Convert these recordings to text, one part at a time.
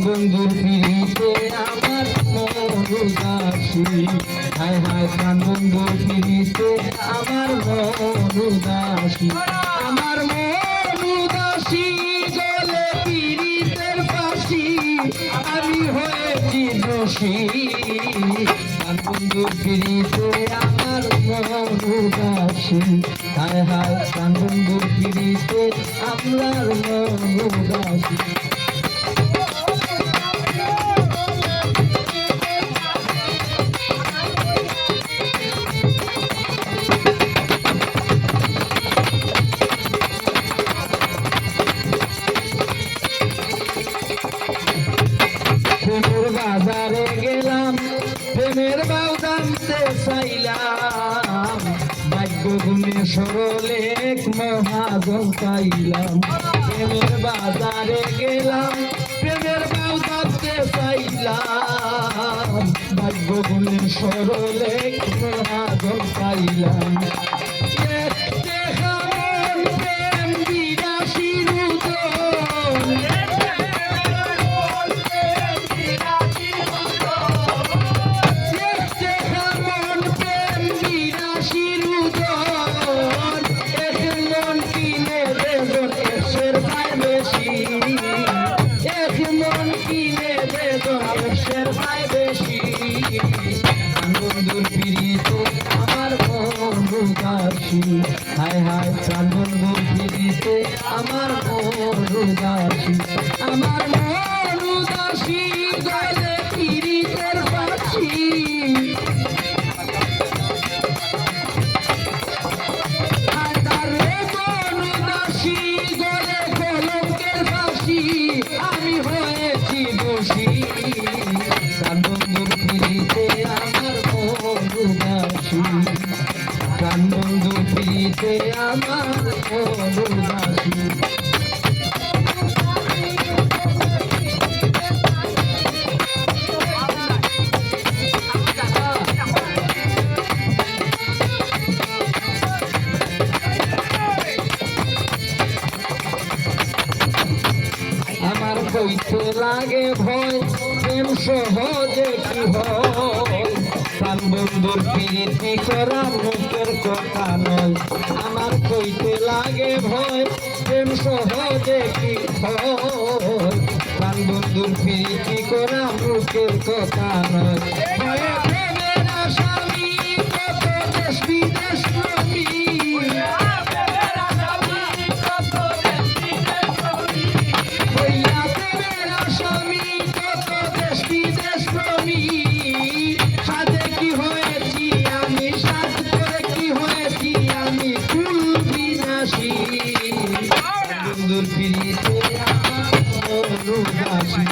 বন্ধুর পিড়িতে আমার মন উদাসী, হায় হায় প্রাণ বন্ধুর পিড়িতে আমার মন উদাসী, আমার মন উদাসী গলে পিড়িতের ফাঁসি, আমি হয়েছি দোষী। প্রাণ বন্ধুর পিড়িতে আমার মন উদাসী, হায় হায় প্রাণ বন্ধুর পিড়িতে আমার মন উদাসী। প্রেমের বাজারে গেলাম, প্রেমের বাউ জানতে চাইলাম, ভাগ্য গুণে সরলে এক মহাজন পাইলাম। প্রেমের বাজারে গেলাম, প্রেমের বাউ জানতে চাইলাম, ভাগ্য গুণে সরলে এক মহাজন পাইলাম। বন্ধুর পিড়িতে আমার মন উদাসী, হায় হায় প্রাণ বন্ধুর পিড়িতে আমার মন উদাসী, আমার মন উদাসী গলে পিড়িতের ফাঁসি, আমি হয়েছি দোষী। প্রাণ বন্ধুর পিড়িতে আমার মন উদাসী, প্রাণ বন্ধুর পিড়িতে আমার মন উদাসী। আমার কইতে লাগে ভয়, প্রেম সহজে কি হয়, প্রাণ বন্ধুর পিড়িতি করা মুখের কথা নয়। আমার কইতে লাগে ভয়, প্রেম সহজে কি হয়, প্রাণ বন্ধুর পিড়িতি করা মুখের কথা নয়। ভয়ে প্রেমের আসামি কত দেশ বিদেশ নবী, বন্ধুর পিড়িতে আমার মন উদাসী,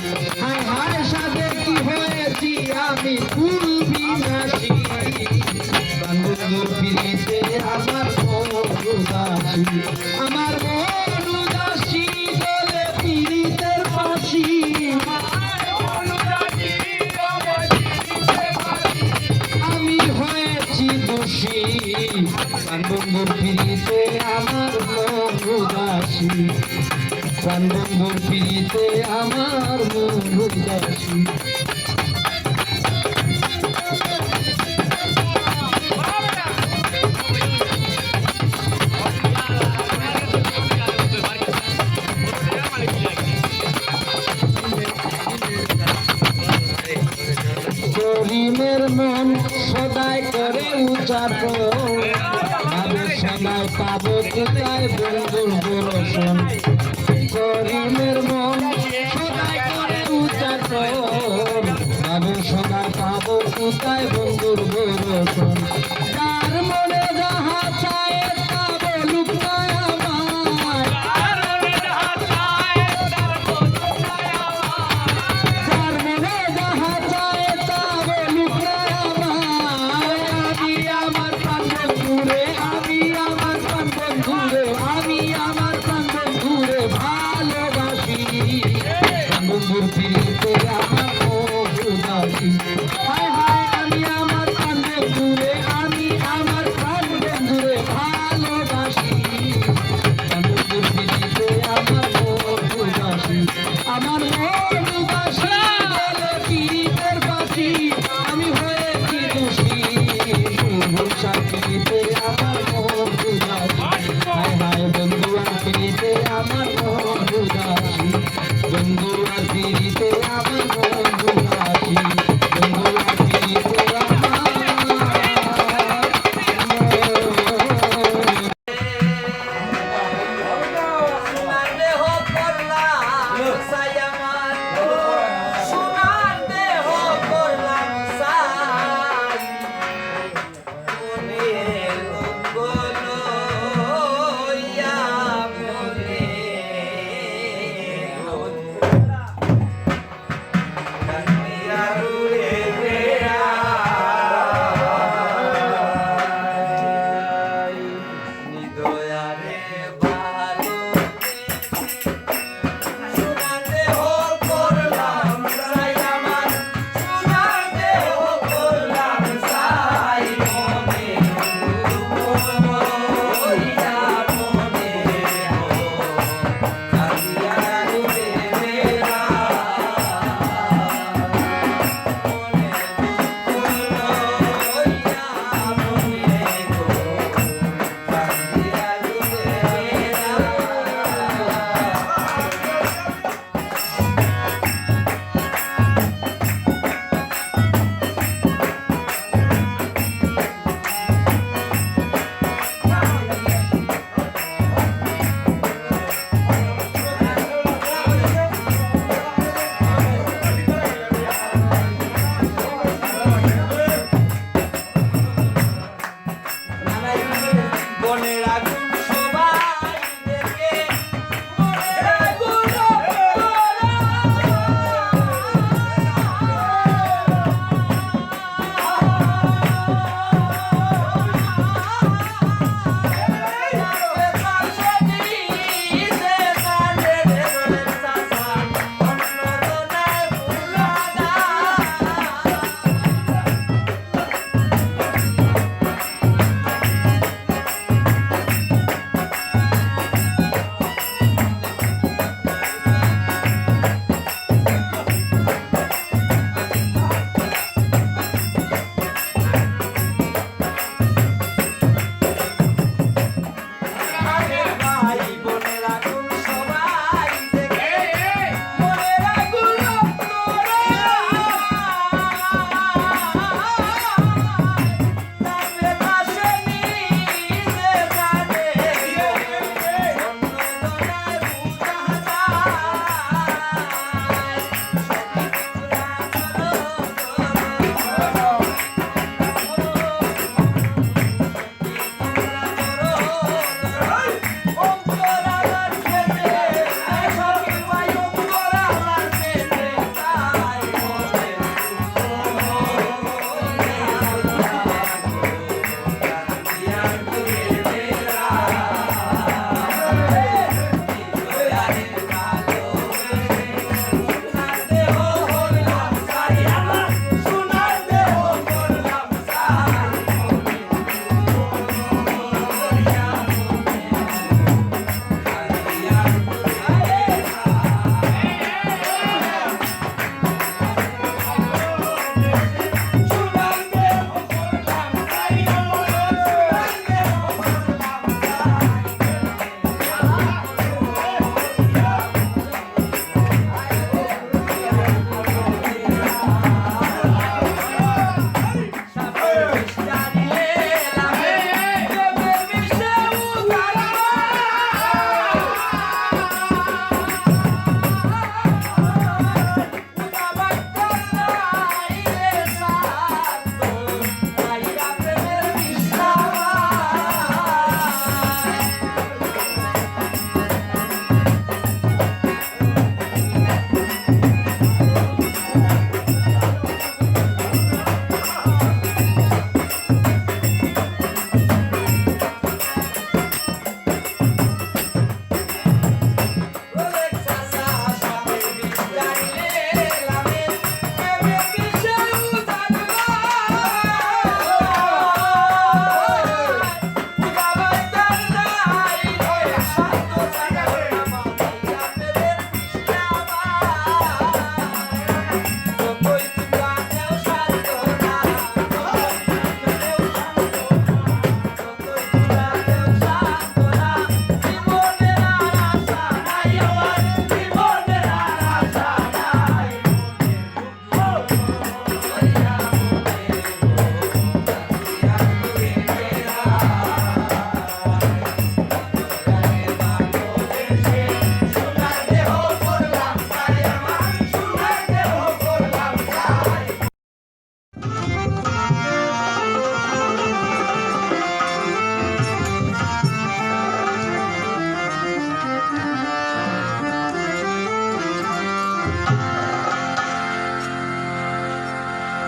হায় হায় সাধে কি হয়েছি আমি ফুল বিনাশী। বন্ধুর পিড়িতে আমার মন উদাসী, আমার মন উদাসী গলে পিড়িতের ফাঁসি, আমি হয়েছি দোষী। বন্ধুর পিড়িতে আমার মন উদাসী, প্রাণ বন্ধুর পিড়িতে আমার মন উদাসী। করিমের মন সদাই করে উচ্চারণ, আমি সদাই পাবো কোথায় বন্ধুর দর্শন। করিমের মন সদাই করে উচ্চারণ, আমি সদাই পাবো কোথায় বন্ধুর দর্শন। তার মনে যাহা চায় তা বলুক না আমায়, তার মনে যাহা চায় তা বলুক না আমায়। আমি আমার প্রাণ বন্ধুরে, আমি আমার প্রাণ বন্ধুরে, আমি আমার প্রাণ বন্ধুরে ভালোবাসি। বন্ধুর পিড়িতে আমার মন উদাসী, হায় হায় আমি আমার প্রাণ বন্ধুরে, আমি বনের আগুন সবাই দেখে মনের আগুন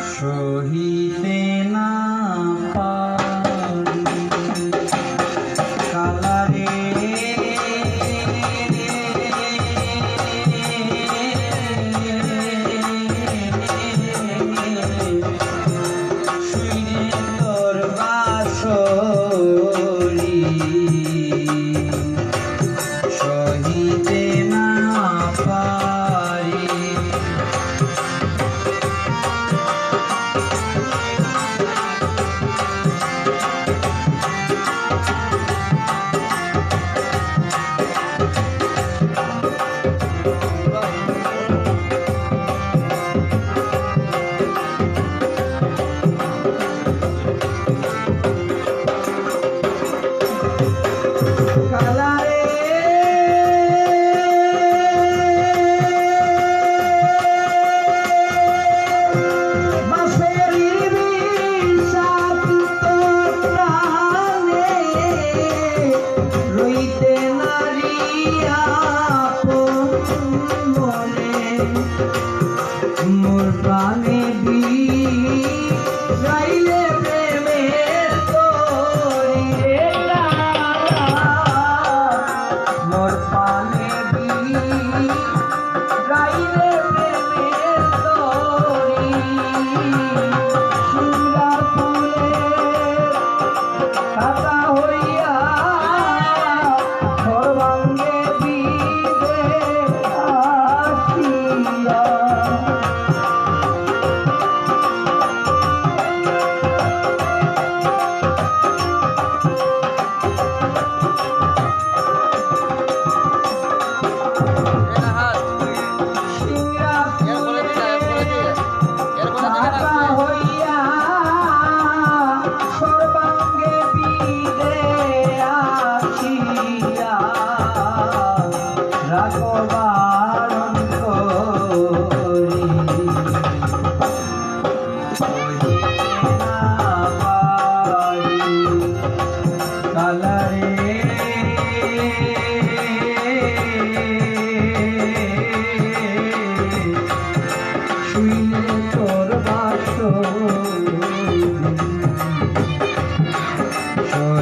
সহিতে না পারি কালারে শুইরে তোর বাঁশরি সহিতে না পারি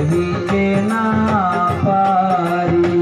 সহিতে না পারি।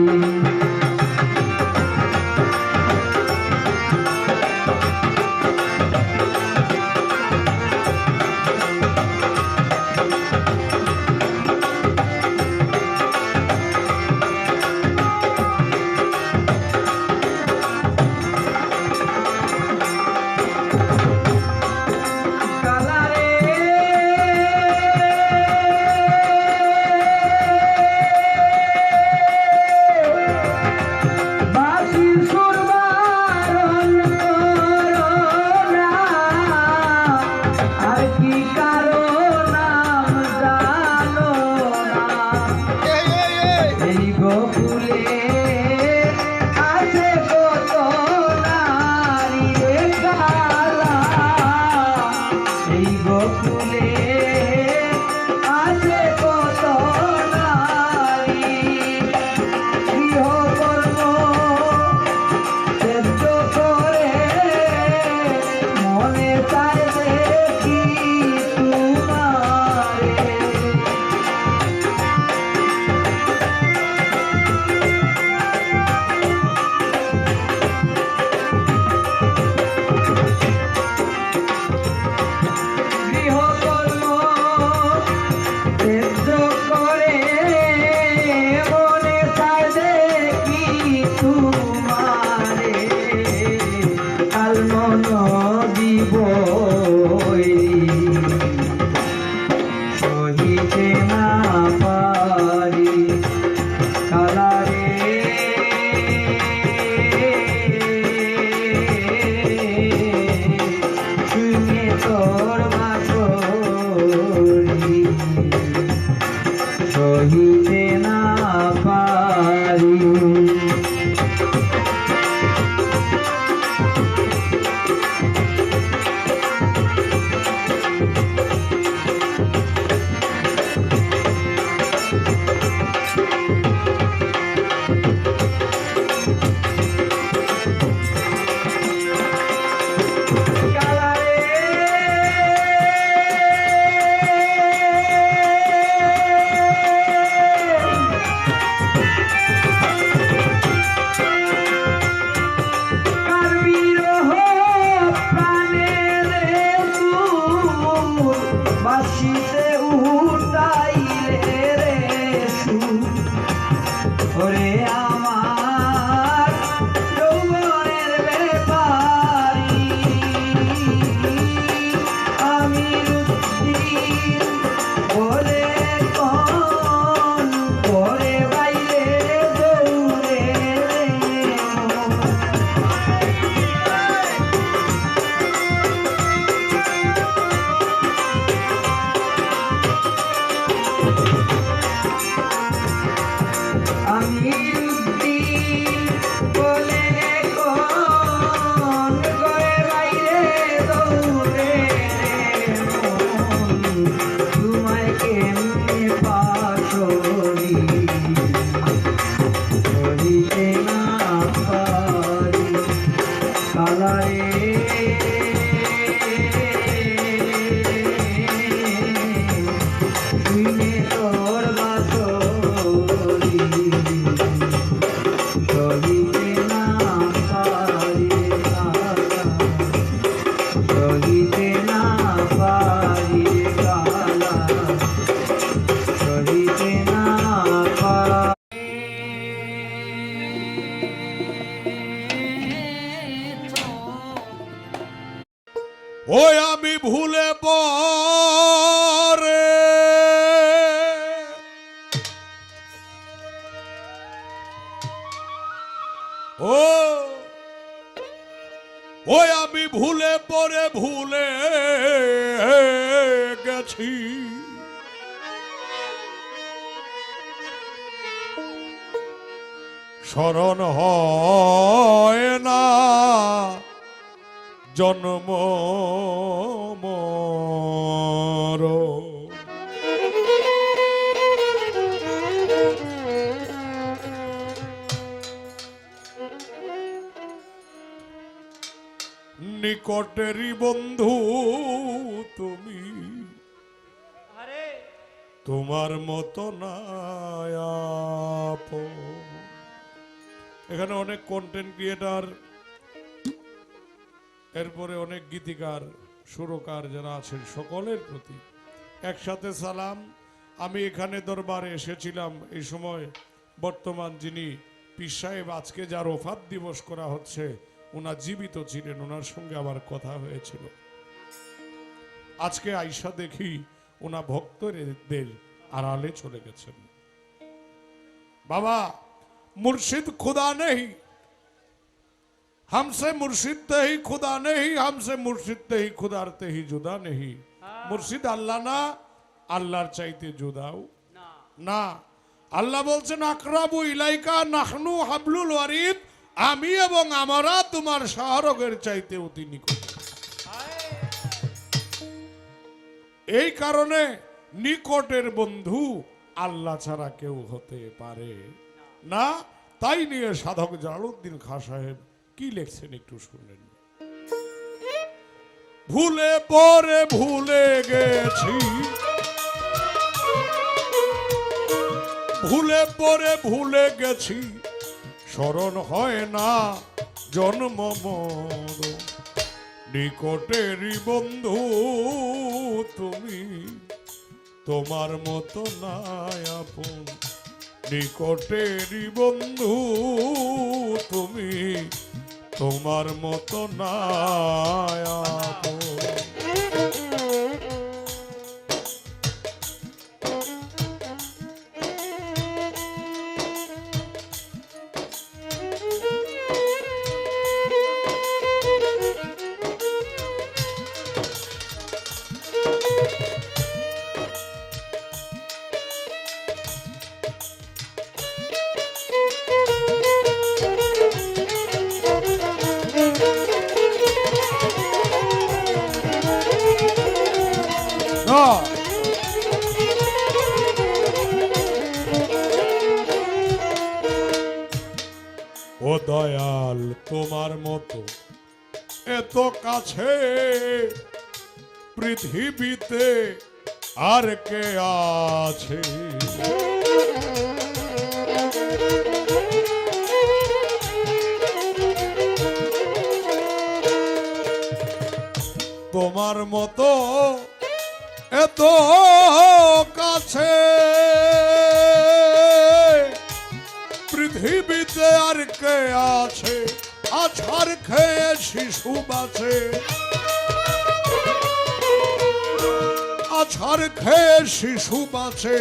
সহিতে না পারি কালারে শুনে তোর বাসরি সহিতে না পারি। বাসিতে উঠাইলে রে ওরে আমার যৌবনের ব্যাপারি আমি রুদ্দিন বলে কোন করে বাইরে দৌড়ে রে আমি রুদ্দিন বলে কোন করে বাইরে দৌড়ে তোমায় কেমনে পাশরি সহিতে না পারি কালারে শুনে তোর বাসরি সহিতে না পারি সহিতে না পারি কালা সহিতে না পারি। ওই আমি ভুলে পরে ওই আমি ভুলে পরে ভুলে গেছি স্মরণ হয় না জন্ম মরণ। নিকটেরই বন্ধু তুমি তোমার মতো নাই আপন। এখানে অনেক কন্টেন্ট ক্রিয়েটার, এরপরে অনেক গীতিকার, সুরকার যারা আছেন সকলের প্রতি একসাথে সালাম। আমি এখানে দরবারে এসেছিলাম এই সময় বর্তমান যিনি পীর সাহেব, আজকে যার ওফাত দিবস করা হচ্ছে, ওনার জীবিত ছিলেন, ওনার সঙ্গে আমার কথা হয়েছিল। আজকে আইসা দেখি ওনা ভক্তদের আড়ালে চলে গেছেন। বাবা, মুর্শিদ खुदा नहीं, हमसे मुर्शिद ते ही खुदा नहीं, हमसे मुर्शिद ते ही खुदार ते ही जुदा नहीं। মুর্শিদ আল্লাহ না, আল্লাহর চাইতে জুদাও না। আল্লাহ বলছেন আকরাবু ইলাইকা নাহনু হাবলুল ওয়ারিদ, আমি এবং আমরা তোমার শাহরগের চাইতে অতি নিকট। এই কারণে নিকটের বন্ধু আল্লাহ ছাড়া কেউ হতে পারে না। তাই নিয়ে সাধক জালালউদ্দিন খাঁ সাহেব কি লিখছেন একটু শুনলেন। ভুলে পরে ভুলে গেছি, ভুলে পরে ভুলে গেছি, স্মরণ হয় না জন্ম মরণ। নিকটেরই বন্ধু তুমি, তোমার মতো নাই আপন। নিকটেরই বন্ধু তুমি, তোমার মতো নাই আপন। ও দয়াল, তোমার মতো এত কাছে পৃথিবীতে আর কে আছে? তোমার মতো এত কাছে পৃথিবীতে আর কে আছে? আছাড় খেয়ে শিশু বাঁচে, আছাড় খেয়ে শিশু বাঁচে,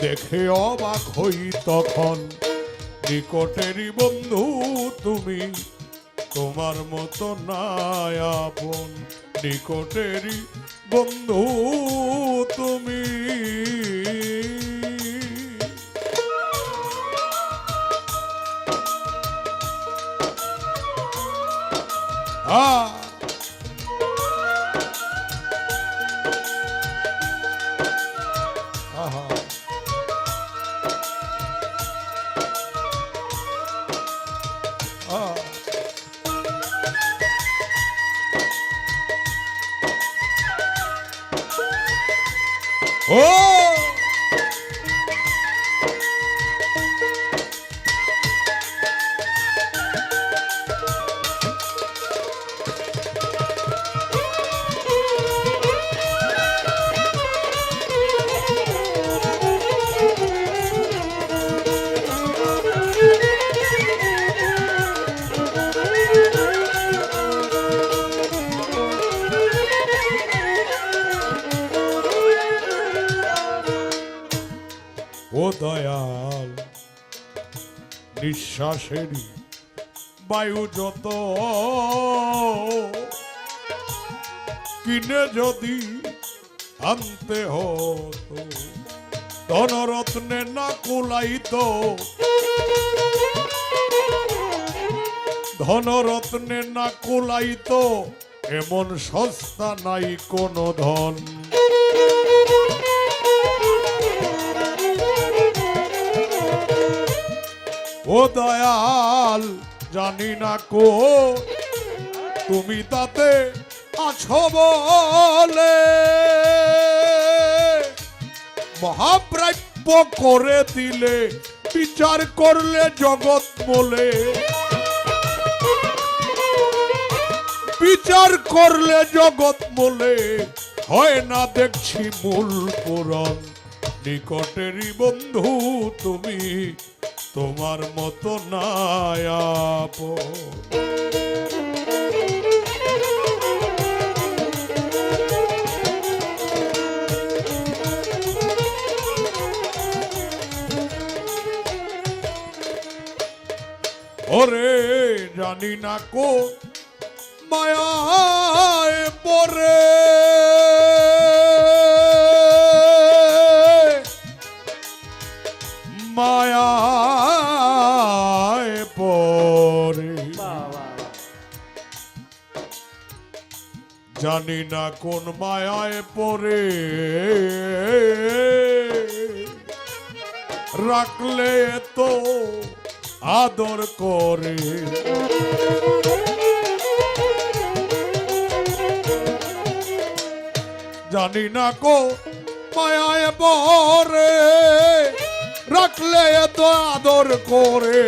দেখে অবাক হই তখন। নিকটেরই বন্ধু তুমি, তোমার মতো নাই আপন। নিকটেরই বন্ধু তুমি। ও ও দয়াল, নিঃশ্বাসেরই বায়ু যত কিনে যদি আনতে হতো, ধনরত্নে না কুলাইতো, ধনরত্নে না কুলাইতো, এমন সস্তা নাই কোনো ধন। ও দয়াল, জানি না কো তুমি তাতে আছো বলে, মহাপ্রাপ্য করে দিলে বিচার করলে জগৎ বলে, বিচার করলে জগৎ বলে হয় না দেখছি মূল পুরাণ। নিকটেরই বন্ধু তুমি, তোমার মতো নাই আপন। ওরে জানি না কো মায়ায় পরে, মায়ায় পরে, জানি না কোন মায়ায় পরে রাখলে তো আদর করে। জানি না কো মায়ায় পরে রাখলে তো আদর করে,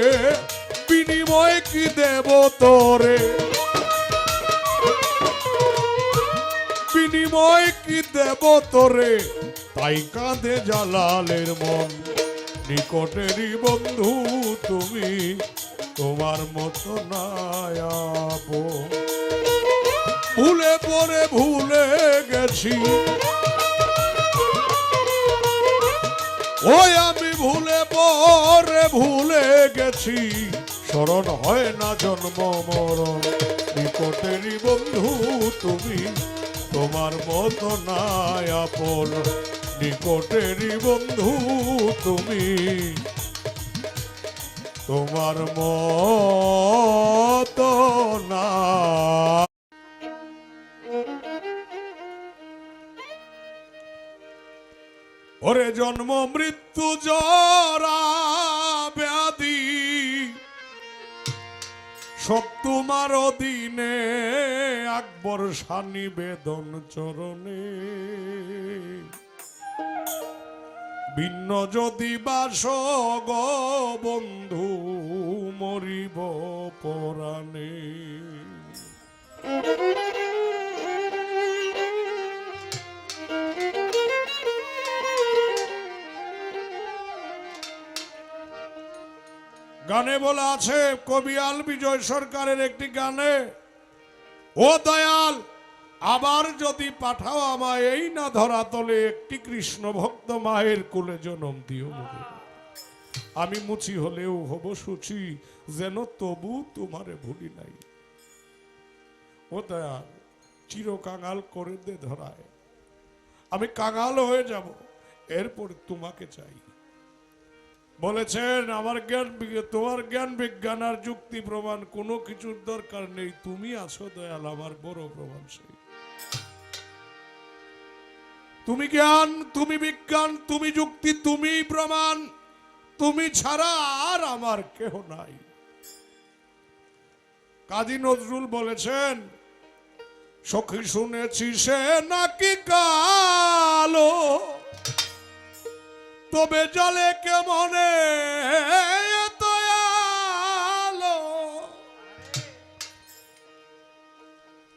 বিনিময় কি দেব তোরে, বিনিময় কি দেব তোরে, তাই কাঁদে জালালের মন। নিকটেরই বন্ধু তুমি, তোমার মতো নাই আপন। ভুলে পরে ভুলে গেছি, ওই আমি ভুলে পরে ভুলে গেছি, স্মরণ হয় না জন্ম মরণ। নিকটেরই বন্ধু তুমি, তোমার মতো নাই আপন। নিকটেরই বন্ধু তুমি, তোমার মতো না। ওরে জন্ম মৃত্যু জরা ব্যাধি সব তোমার অধীনে, আকবর শাহ নিবেদন চরণে। ভিন্ন যদি বাস গো বন্ধু মরিব পরাণে। গানে বলা আছে, কবিয়াল বিজয় সরকারের একটি গানে, ও দয়াল আবার যদি পাঠাও আমায় এই না ধরাতলে, একটি কৃষ্ণ ভক্ত মায়ের কোলে জন্ম দিও মুখে। আমি মুচি হলেও হব সুচি, যেন তবু তোমারে ভুলি নাই। ও দয়াল চির কাঙাল করে দে ধরায়, আমি কাঙাল হয়ে যাব, এরপর তোমাকে চাই। বলেছেন আমার জ্ঞান, তোমার জ্ঞান বিজ্ঞান আর যুক্তি প্রমাণ কোনো কিছুর দরকার নেই, তুমি আছো দয়াল আমার বড় প্রমাণ। সেই তুমি জ্ঞান, তুমি বিজ্ঞান, তুমি যুক্তি, তুমি প্রমাণ, তুমি ছাড়া আর আমার কেহ নাই। কাজী নজরুল বলেছেন, সখী শুনেছি সে নাকি কালো, তবে জলে কেমনে এত আলো।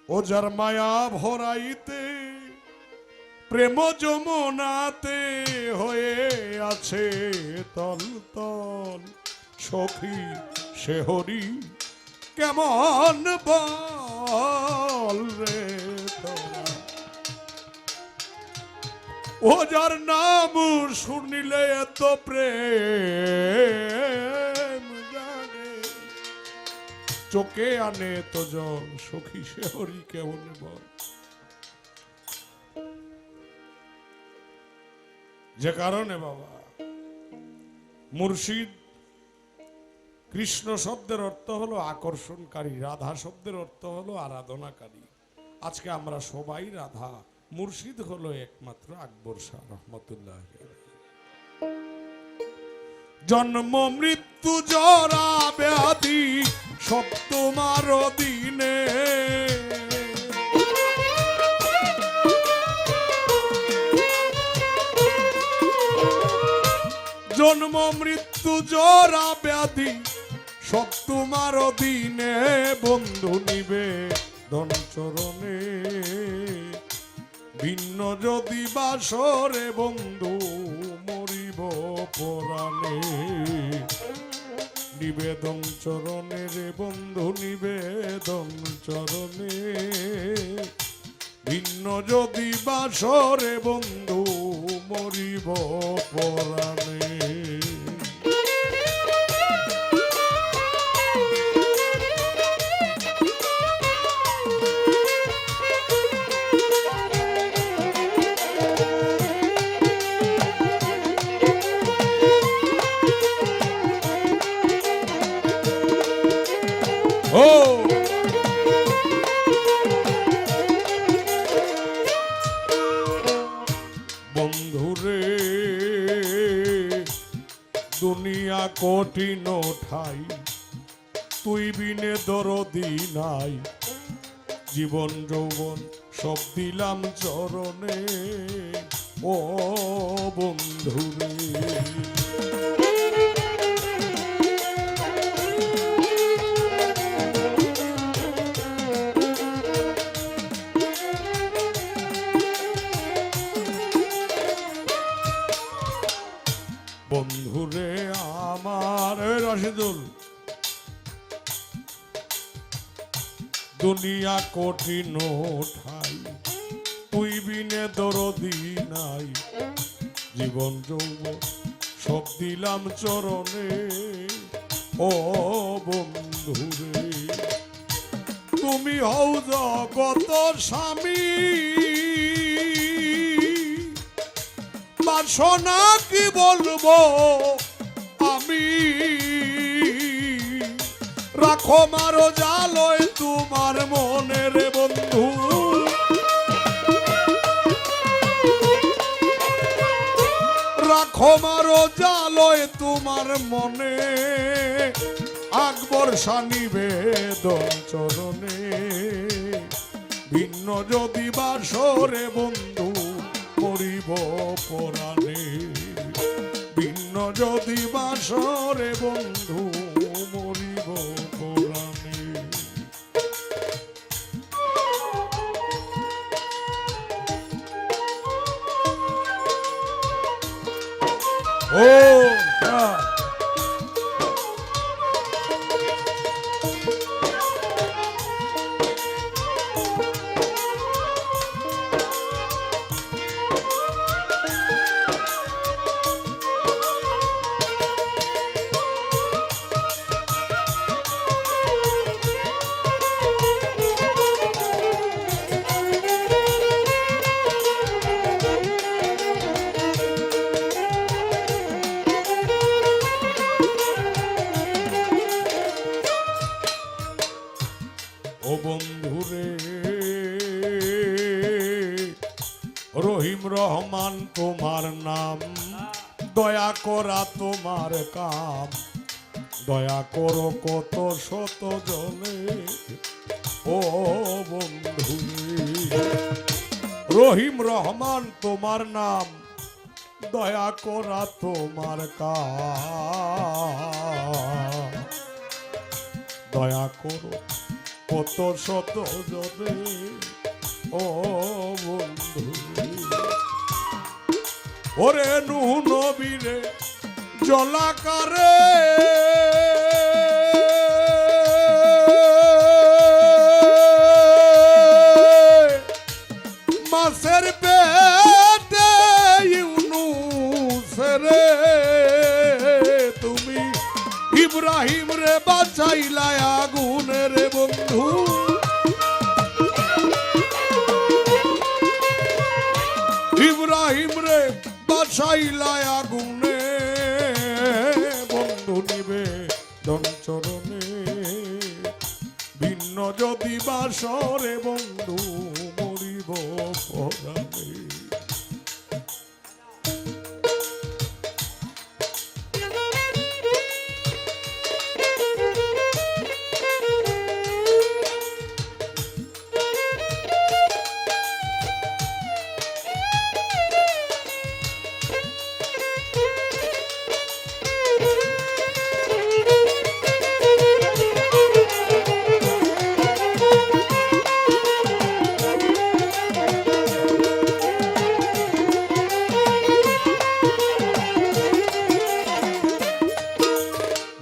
ও যার মায়া ভরাইতে প্রেম যমুনাতে হয়ে আছে তল তল, সখী সে হরি কেমন বল রে তোরা। ও যার নাম শুনিলে এত প্রেম জাগে, চোখে আনে তো জল, সখী সে হরি কেমন বল। যে কারণে বাবা মুর্শিদ, কৃষ্ণ শব্দের অর্থ হলো আকর্ষণকারী, রাধা শব্দের অর্থ হলো আরাধনাকারী। আজকে আমরা সবাই রাধা, মুর্শিদ হলো একমাত্র আকবর শাহ রহমতুল্লাহ। জন্ম মৃত্যু জরা ব্যাধি সব তোমার অধীনে, জন্ম মৃত্যু জরা ব্যাধি সব তোমার অধীনে বন্ধু নিবে ধন চরণে ভিন্ন যদি বাসরে বন্ধু মরিব পরাণে নিবেদন চরণে রে বন্ধু নিবেদন চরণে ভিন্ন যদি বাসরে বন্ধু মরিব পরাণে ও বন্ধুরে দুনিয়া কঠিন ঠাই তুই বিনে দরদি নাই জীবন যৌবন সব দিলাম চরণে ও বন্ধুরে বন্ধুরে আমার রাশিদুল দুনিয়া কঠিন ঠাই তুই বিনে দরদি নাই জীবন যৌবন সব দিলাম চরণে ও বন্ধুরে তুমি হও জগত স্বামী বাসনা কি বলবো আমি রাখো মারো জালয় তোমার মনের বন্ধু রাখো মারো জালয় তোমার মনে আকবর নিবেদন চরণে ভিন্ন যদি বাসরে বন্ধু মরিব পরাণে ভিন্ন যদি বাসরে বন্ধু মরিব পরাণে ও ও বন্ধুরে রহিম রহমান তোমার নাম দয়া করা তোমার কাম দয়া করো কত শত জনে ও বন্ধুরে রহিম রহমান তোমার নাম দয়া করা তোমার কাম দয়া করো কত শত জনে ও বন্ধু ওরে নুহ নবীরে জলাকারে মাছের পেটে ইউনুস রে তুমি ইব্রাহিম রে বাঁচাইলা আগুনের বন্ধু ইব্রাহিম রে বাঁচাইলা আগুনে বন্ধু নিবে ধন চরণে ভিন্ন যদি বাসরে বন্ধু মরিব পরাণে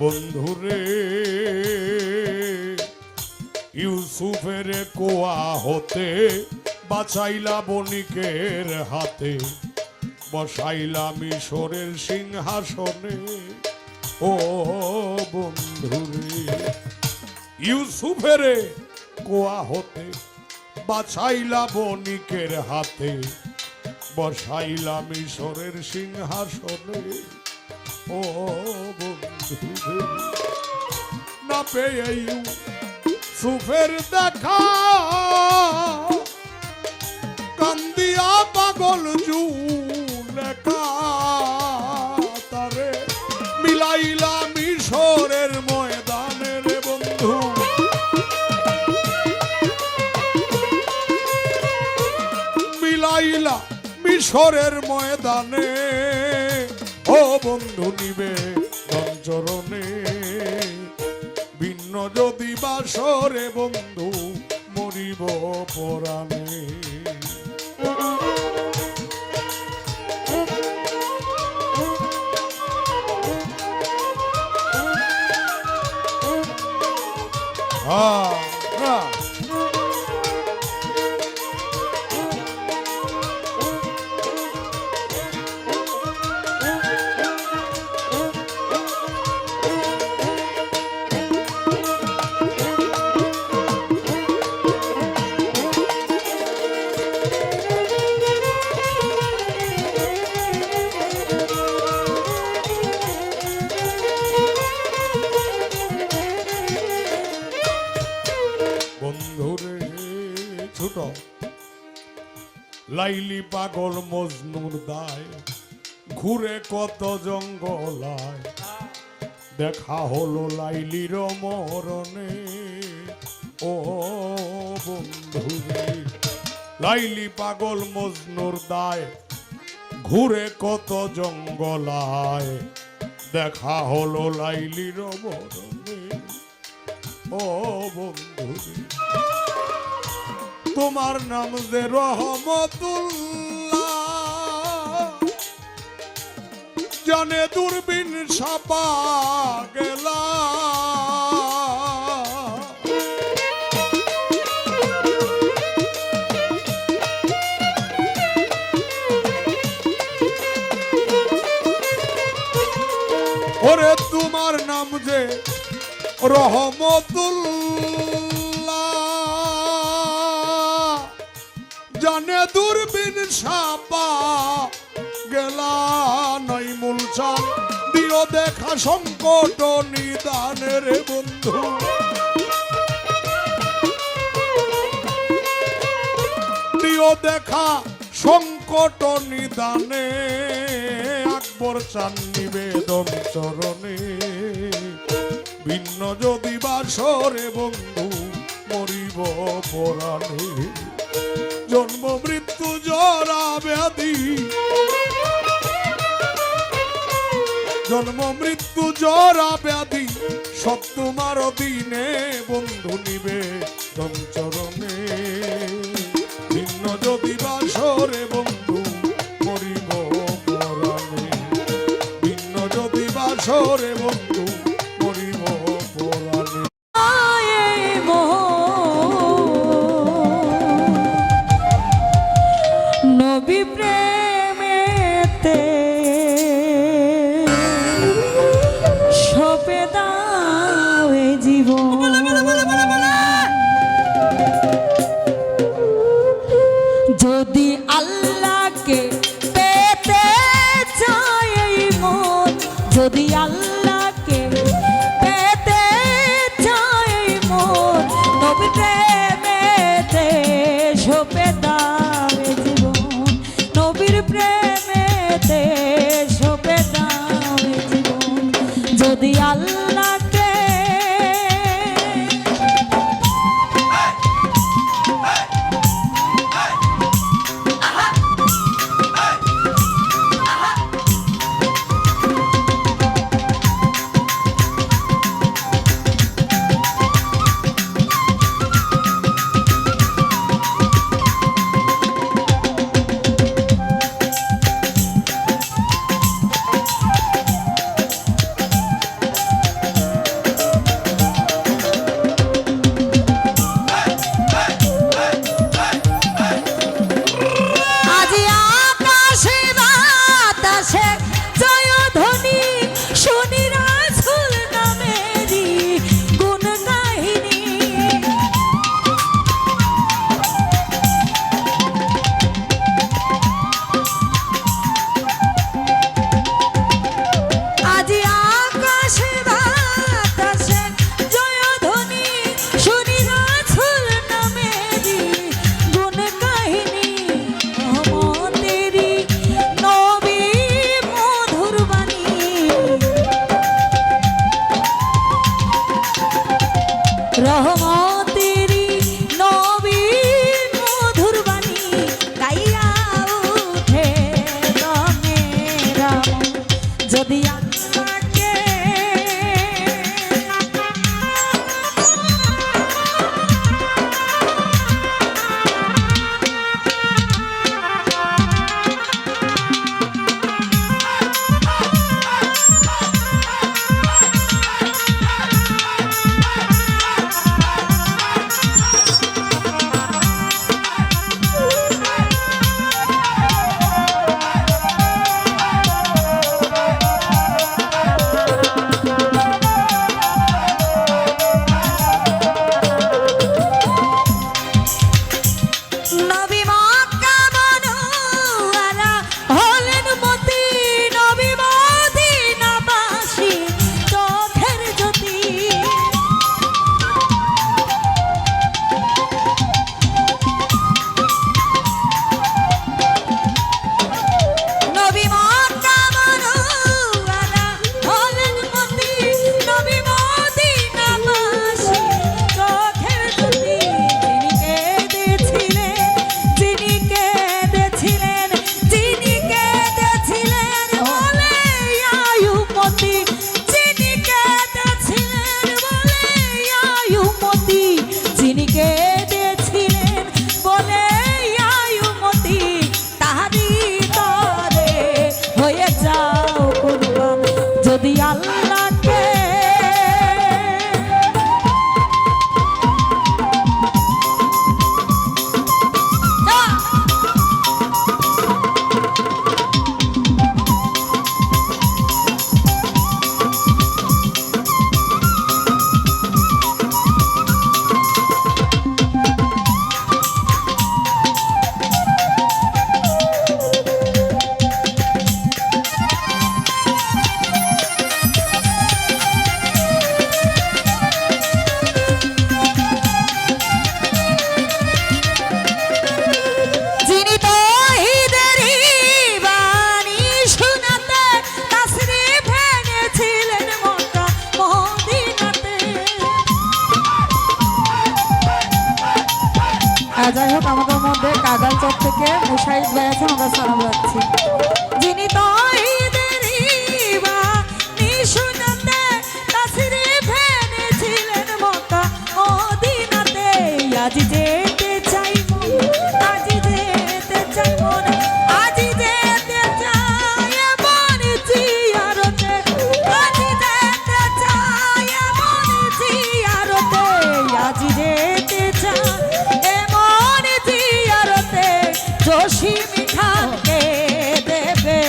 বন্ধুরে ইউসুফের কোয়া হতে বাঁচাইলা বণিকের হাতে, বসাইলা মিশরের সিংহাসনে। ও বন্ধুরে ইউসুফের কোয়া হতে বাঁচাইলা বণিকের হাতে, বসাইলা মিশরের সিংহাসনে। ও বন্ধুরে না পেয়ে ইউসুফের দেখা, কান্দিয়া পাগল জুলেখা তারে মিলাইলা মিশরের ময়দানে রে বন্ধু। মিলাইলা মিশরের ময়দানে। ও বন্ধু নিবে চরণে, ভিন্ন যদি বাসরে বন্ধু মরিব পরাণে। বন্ধুরে ছোট লাইলি পাগল মজনুর দায়, ঘুরে কত জঙ্গলায়, দেখা হলো লাইলির মরণে। ও বন্ধুরে লাইলি পাগল মজনুর দায়, ঘুরে কত জঙ্গলায়, দেখা হলো লাইলির মরণে। ও বন্ধুরে তোমার নাম যে রহমতুল্লাহ, জানে দূরবীন সাপা গেলা। ওরে তোমার নাম যে রহমতুল্লাহ, জানে দূরবীন সাপা গেলা। নাই মূলচান দিও দেখা সংকট নিদানের বন্ধু। দিও দেখা সংকট নিদানে, আকবর চান নিবেদন চরণে। ভিন্ন যদি বাসরে বন্ধু মরিব পরাণে। জন্ম মৃত্যু জরা ব্যাধি, জন্ম মৃত্যু জরা ব্যাধি, সব তোমার দিনে বন্ধু নিবে চরণে। ভিন্ন যদি বাসরে বন্ধু মরিব পরাণে। ভিন্ন যদি বাসরে বন্ধু মরিব পরাণে। নবী প্রেমেতে সপে দাও এ জীবন, যদি আল্লাহকে পেতে চায় এই মন, যদি আল্লাহকে পেতে চায় এই মন, নবী প্রেমেতে সপে দাও এ জীবন, নবীর প্রেমেতে সপে দাও এ জীবন। যদি আল্লাহকে আল্লাহকে নবী মক্কা মনোয়ারা হলেন মতি, নবী মদিনাবাসী চোখের জ্যোতি। নবী মক্কা মনোয়ারা হলেন মতি, নবী মদিনাবাসী চোখের জ্যোতি। যিনি কেঁদেছিলেন বলে আয়ুমতি, যিনি কেঁদেছিলেন বলে আয়ুমতি, যিনি কেঁদেছিলেন বলে আয়ুমতি, তাহারি তরে হয়ে যাও কুরবান যদি আল্লাহকে। যিনি তৌহিদেরই বাণী শোনাতে তাশরীফ এনেছিলেন মক্কা মদিনাতে। যাই হোক, আমাদের মধ্যে কাগালচর থেকে মুশাহিদ ভাই আছেন, আমরা সালাম রাখছি। যিনি তৌহিদেরই বাণী শোনাতে তাশরীফ এনেছিলেন মক্কা মদিনাতে। আজ যেতে চাই মন, আজ যেতে চাই মন, আজ যেতে চাই মন জিয়ারতে, আজ যেতে চাই মন জিয়ারতে, আজ যেতে চাই মন জিয়ারতে। জসিম খানকে দেবে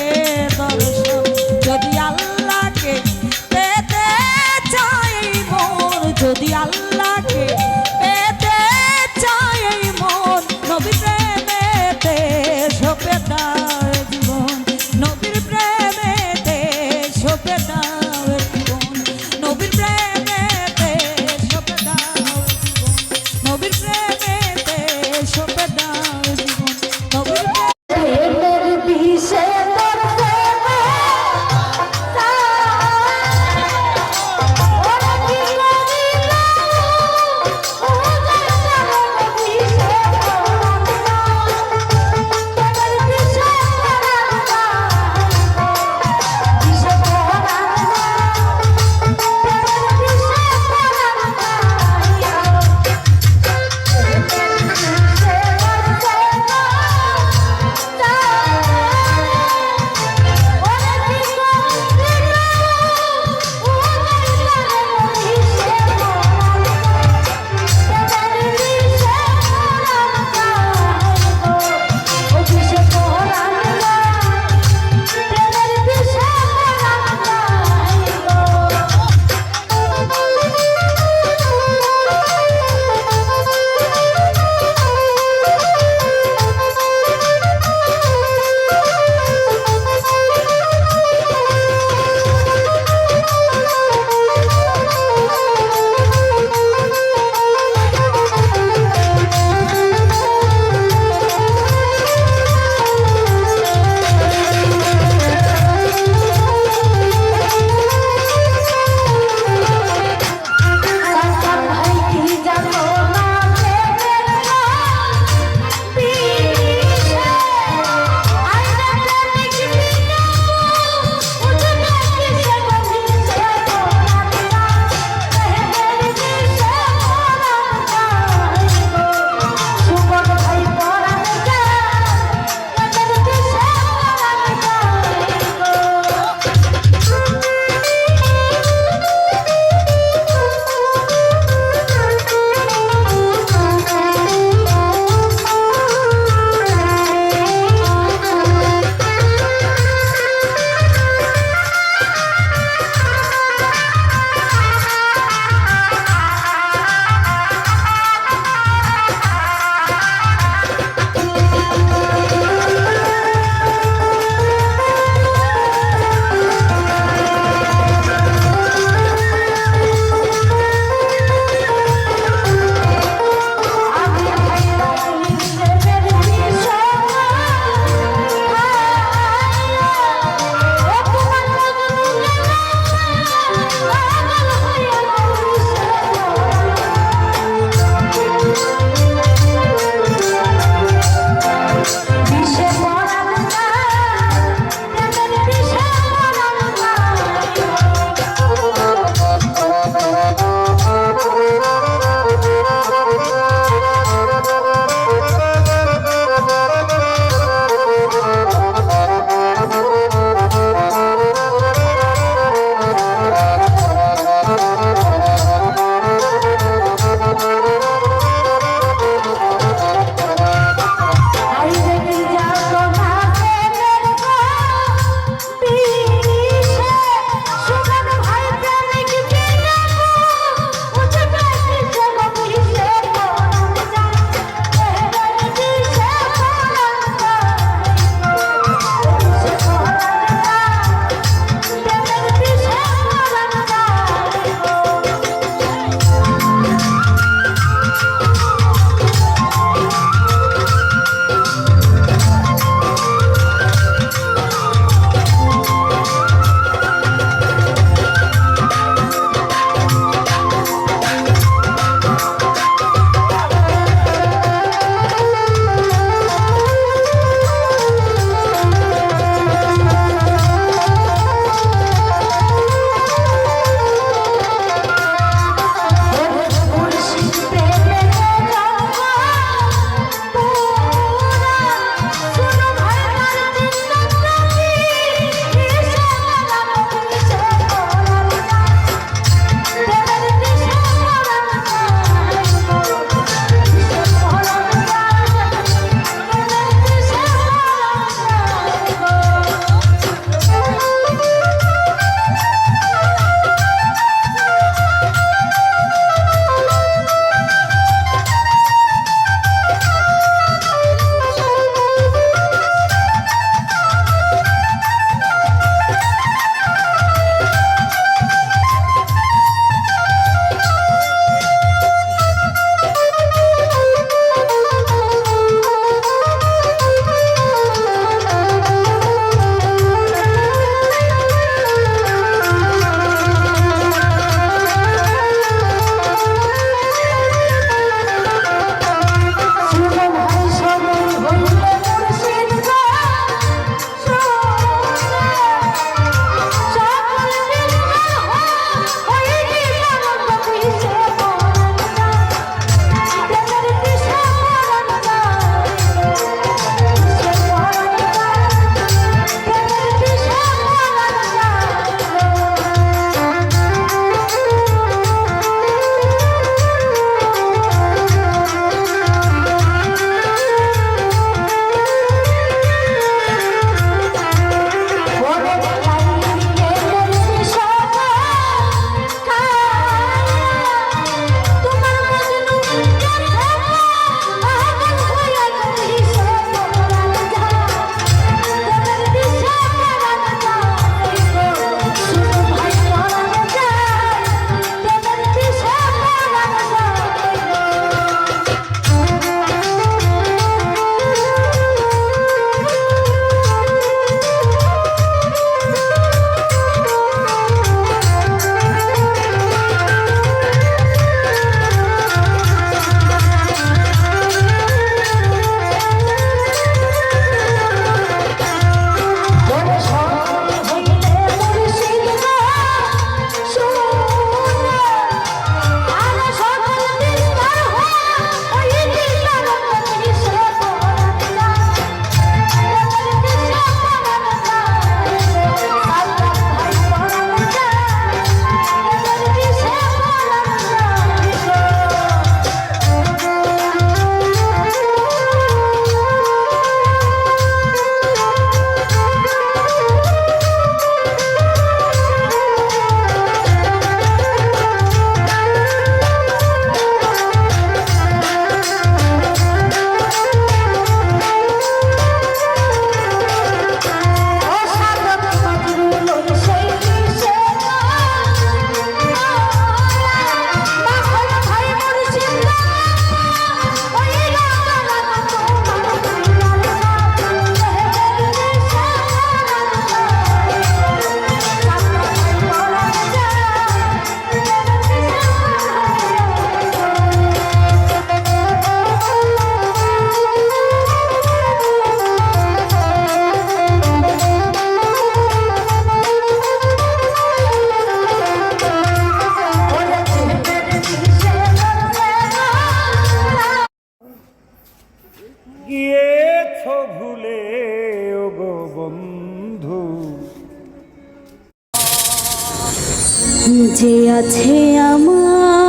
যে আছে আমার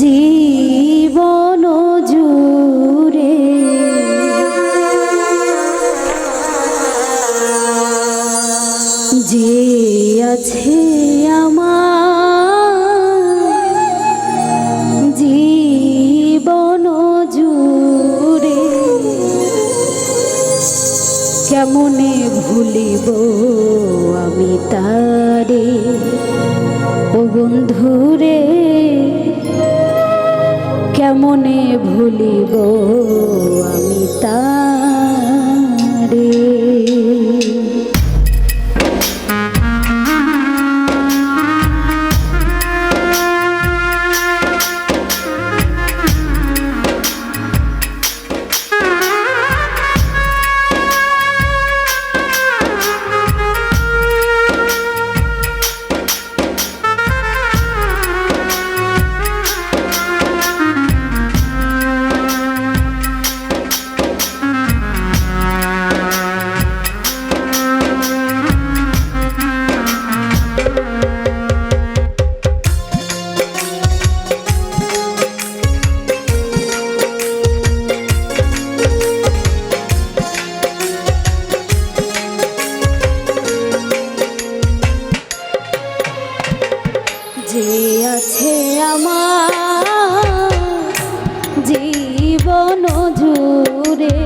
জীবন জুড়ে, যে আছে আমার জীবন জুড়ে, কেমনে ভুলিব আমি তারে ও বন্ধুরে, কেমনে ভুলিব আমি তারে। যে আছে আমার জীবন জুড়ে,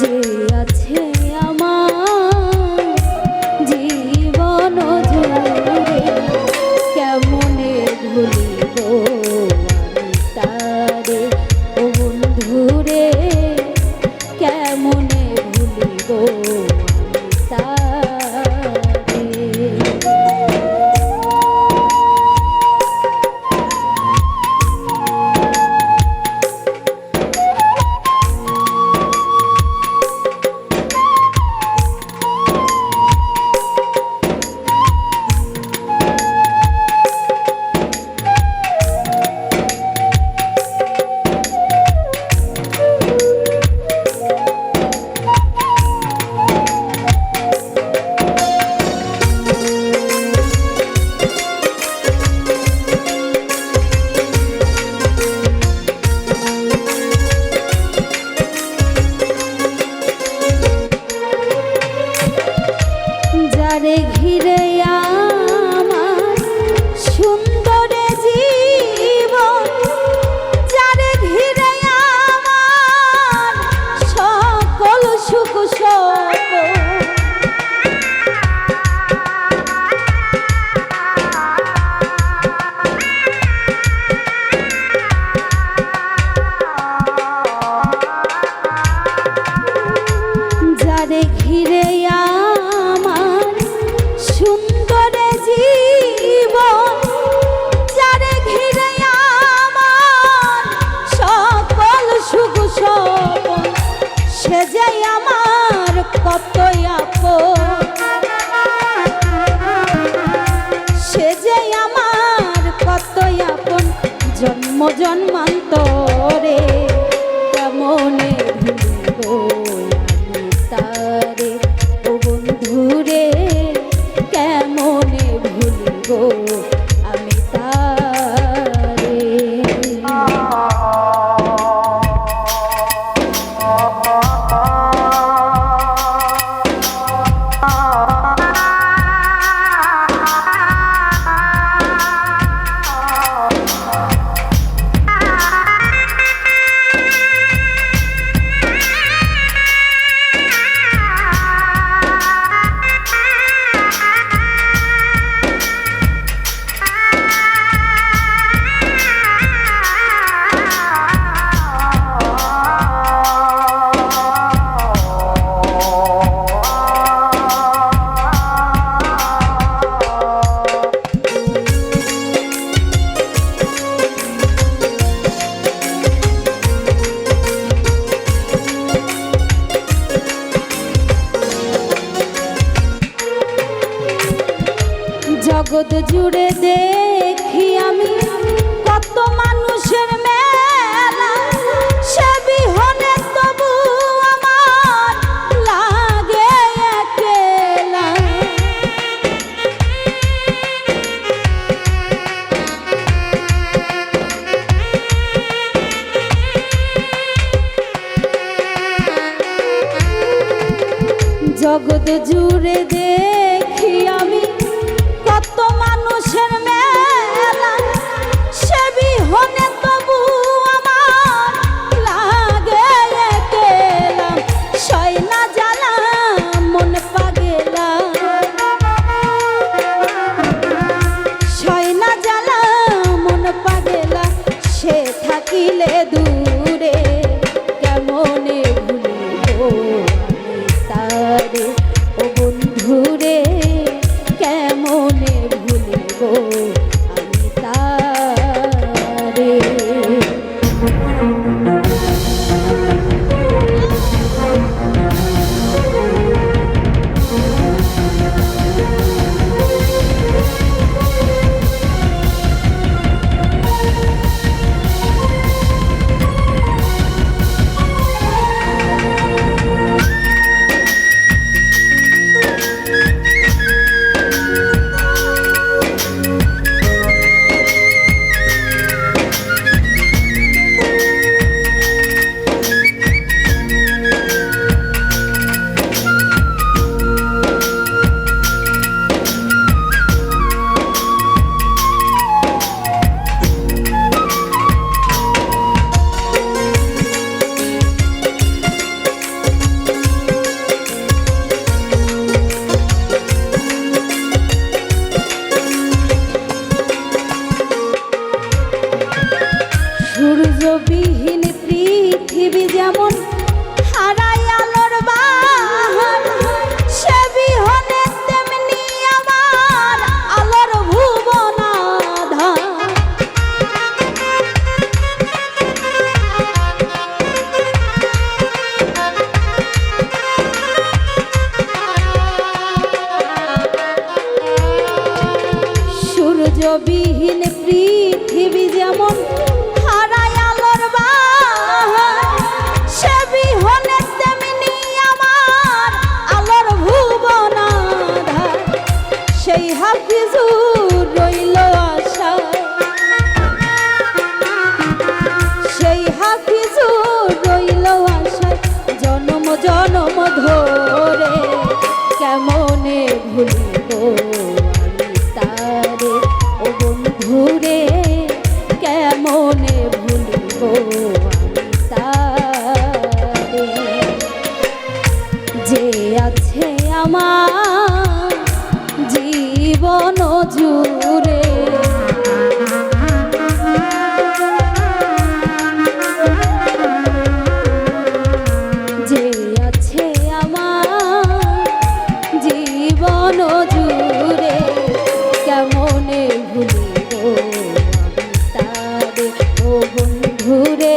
যে আছে আমার জীবন জুড়ে, কেমনে ভুলিব আমি তারে ও বন্ধুরে, কেমনে ভুলিব আমি তারে। যারে ঘিরে আমার সুন্দর জীবন, যারে ঘিরে আমার সকল সুখ সকল, যারে ঘিরে আমার সুন্দর জীবন, যারে ঘিরে আমার সকল সুখ সপন, সে যে আমার কত আপন, সে যে আমার কত আপন, জন্ম জন্মান্তরে, কেমনে ভুলিব আমি তারে ও বন্ধুরে, কেমনে ভুলিব আমি তারে। জগৎ জুড়ে দেখি আমি কত মানুষের মেলা, সে বিহনে তবু আমার লাগে একেলা, সয় না জ্বালা মন পাগেলা, সয় না জ্বালা মন পাগেলা, সে থাকিলে দূরে কেমনে ভুলিব আমি তারে, ও বন্ধুরে কেমনে ভুলিব আমি তারে। সূর্যবিহীন পৃথিবী যেমন হারায় আলোর বাহার, সে বিহনে তেমনি আমার আলোর ভুবন আঁধার। সূর্যবিহীন পৃথিবী যেমন হারায় আলোর বাহার, সে বিহনে তেমনি আমার আলোর ভুবন আঁধার। সেই হাফিজুর রইল আশায়, সেই হাফিজুর রইল আশায় জনম জনম ধরে, কেমনে ভুলিব আমি তারে, ও বন্ধুরে কেমনে ভুলিব আমি তারে। যে আছে আমার জীবন জুড়ে, যে আছে আমার জীবন জুড়ে, কেমনে ভুলিব আমি তারে, ও বন্ধুরে